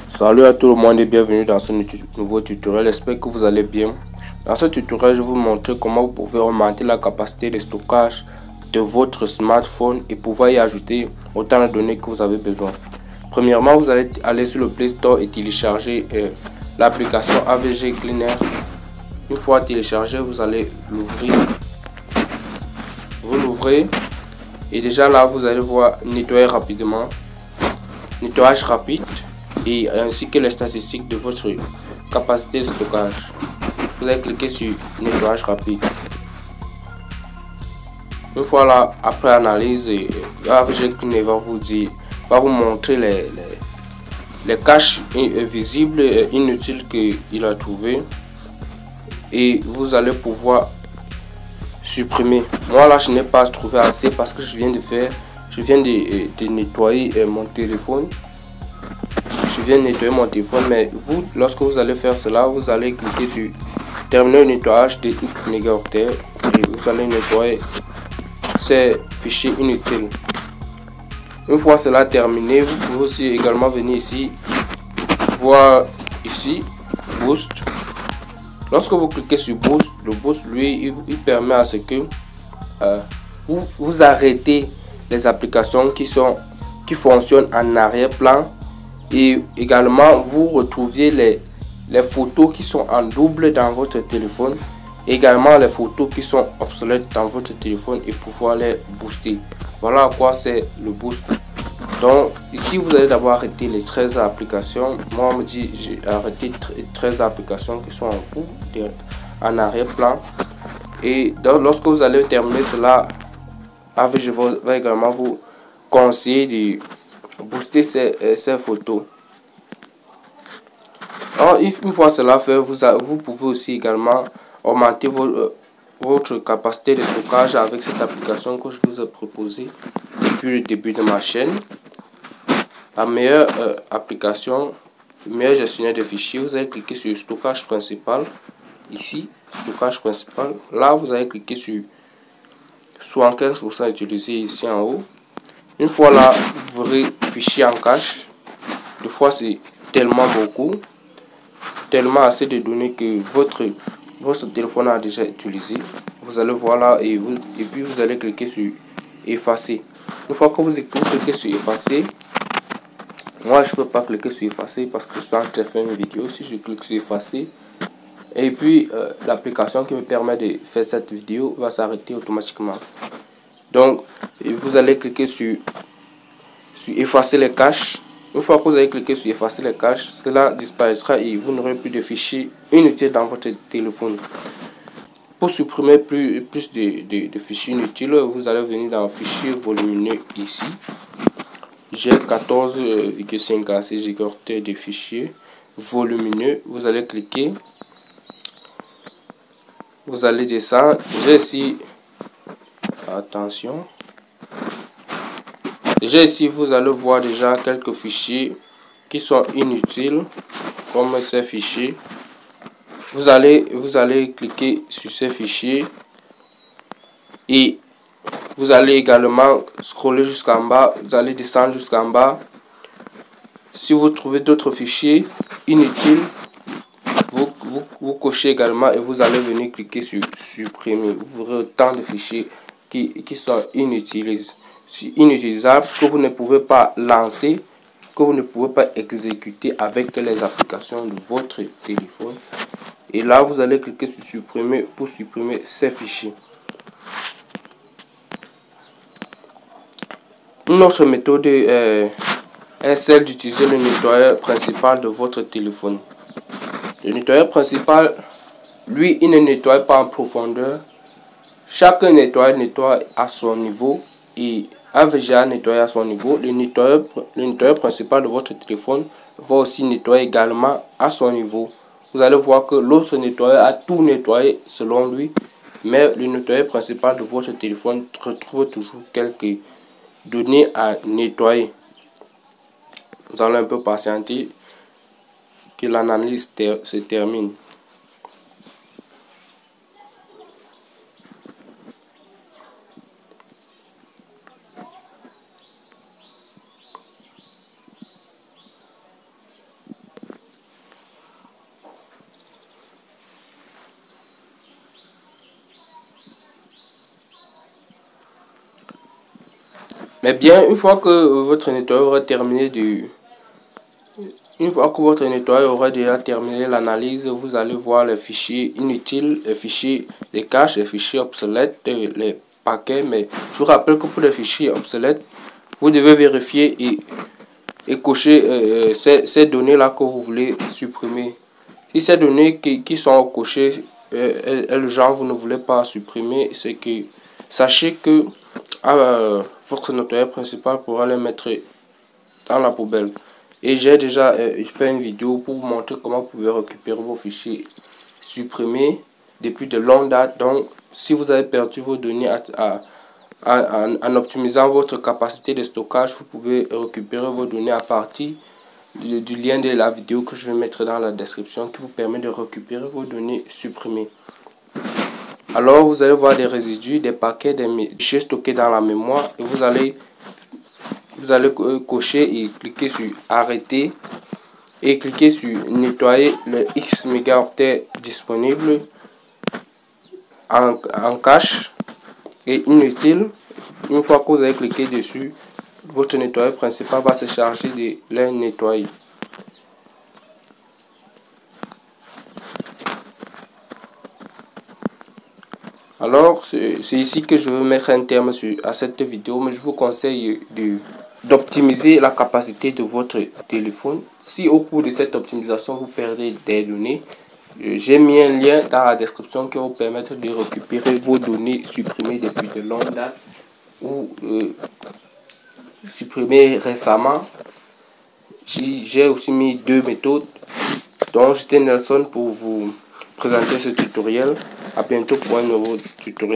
Salut à tout le monde et bienvenue dans ce nouveau tutoriel. J'espère que vous allez bien. Dans ce tutoriel, je vais vous montrer comment vous pouvez augmenter la capacité de stockage de votre smartphone et pouvoir y ajouter autant de données que vous avez besoin. Premièrement, vous allez aller sur le Play Store et télécharger l'application AVG Cleaner. Une fois téléchargé, vous allez l'ouvrir. Vous l'ouvrez et déjà là, vous allez voir nettoyer rapidement, nettoyage rapide, et ainsi que les statistiques de votre capacité de stockage. Vous allez cliquer sur nettoyage rapide. Une fois là, après analyse, AVG Cleaner va vous montrer les caches visibles et inutiles qu'il a trouvé, et vous allez pouvoir supprimer. Moi là, je n'ai pas trouvé assez parce que je viens de nettoyer mon téléphone. Je viens de nettoyer mon téléphone, mais vous, lorsque vous allez faire cela, vous allez cliquer sur terminer le nettoyage de X mégaoctets et vous allez nettoyer ces fichiers inutiles. Une fois cela terminé, vous pouvez aussi également venir ici, voir ici Boost. Lorsque vous cliquez sur Boost, le Boost lui il permet à ce que vous arrêtez les applications qui fonctionnent en arrière-plan. Et également, vous retrouviez les photos qui sont en double dans votre téléphone. Également, les photos qui sont obsolètes dans votre téléphone et pouvoir les booster. Voilà à quoi c'est le boost. Donc, ici, vous allez d'abord arrêter les 13 applications. Moi, on me dit, j'ai arrêté 13 applications qui sont en arrière-plan. Et donc, lorsque vous allez terminer cela, je vais également vous conseiller de booster ces photos. Alors, une fois cela fait, vous pouvez aussi également augmenter votre capacité de stockage avec cette application que je vous ai proposée depuis le début de ma chaîne. La meilleure application, le meilleur gestionnaire de fichiers, vous allez cliquer sur stockage principal. Ici, stockage principal. Là, vous allez cliquer sur 75% utilisé ici en haut. Une fois là, vous verrez fichier en cache. Deux fois, c'est tellement beaucoup, tellement assez de données que votre téléphone a déjà utilisé. Vous allez voir là et puis vous allez cliquer sur effacer. Une fois que vous cliquez sur effacer, moi je ne peux pas cliquer sur effacer parce que je suis en train de faire une vidéo. Si je clique sur effacer, et puis l'application qui me permet de faire cette vidéo va s'arrêter automatiquement. Donc vous allez cliquer sur effacer les caches. Une fois que vous avez cliqué sur effacer les caches, cela disparaîtra et vous n'aurez plus de fichiers inutiles dans votre téléphone. Pour supprimer plus de fichiers inutiles, vous allez venir dans fichier volumineux ici. J'ai 14,56 gigaoctets de fichiers volumineux. Vous allez cliquer. Vous allez descendre. J'ai ici, attention. Déjà ici, vous allez voir déjà quelques fichiers qui sont inutiles, comme ces fichiers. Vous allez cliquer sur ces fichiers et vous allez également scroller jusqu'en bas. Vous allez descendre jusqu'en bas. Si vous trouvez d'autres fichiers inutiles, vous cochez également et vous allez venir cliquer sur supprimer. Vous verrez autant de fichiers qui sont inutilisables, que vous ne pouvez pas lancer, que vous ne pouvez pas exécuter avec les applications de votre téléphone. Et là, vous allez cliquer sur supprimer pour supprimer ces fichiers. Une autre méthode est celle d'utiliser le nettoyeur principal de votre téléphone. Le nettoyeur principal, lui, il ne nettoie pas en profondeur. Chaque nettoyeur nettoie à son niveau et AVG nettoie à son niveau. Le nettoyeur principal de votre téléphone va aussi nettoyer également à son niveau. Vous allez voir que l'autre nettoyeur a tout nettoyé selon lui, mais le nettoyeur principal de votre téléphone retrouve toujours quelques données à nettoyer. Nous allons un peu patienter que l'analyse se termine. Mais bien, une fois que votre nettoyeur aura terminé déjà terminé l'analyse, vous allez voir les fichiers inutiles, les fichiers les caches, les fichiers obsolètes, les paquets. Mais je vous rappelle que pour les fichiers obsolètes, vous devez vérifier et cocher ces données-là que vous voulez supprimer. Si ces données qui sont cochées, le genre vous ne voulez pas supprimer, c'est que sachez que votre nettoyeur principal pourra les mettre dans la poubelle. Et j'ai déjà fait une vidéo pour vous montrer comment vous pouvez récupérer vos fichiers supprimés depuis de longues dates. Donc, si vous avez perdu vos données en optimisant votre capacité de stockage, vous pouvez récupérer vos données à partir du lien de la vidéo que je vais mettre dans la description qui vous permet de récupérer vos données supprimées. Alors, vous allez voir des résidus, des paquets, des fichiers stockés dans la mémoire et vous allez cocher et cliquer sur arrêter et cliquer sur nettoyer le X mégaoctets disponible en cache et inutile. Une fois que vous avez cliqué dessus, votre nettoyeur principal va se charger de les nettoyer. Alors, c'est ici que je veux mettre un terme à cette vidéo, mais je vous conseille d'optimiser la capacité de votre téléphone. Si au cours de cette optimisation, vous perdez des données, j'ai mis un lien dans la description qui va vous permettre de récupérer vos données supprimées depuis de longues dates ou supprimées récemment. J'ai aussi mis 2 méthodes. Donc, j'étais Nelson pour vous présenter ce tutoriel. À bientôt pour un nouveau tutoriel.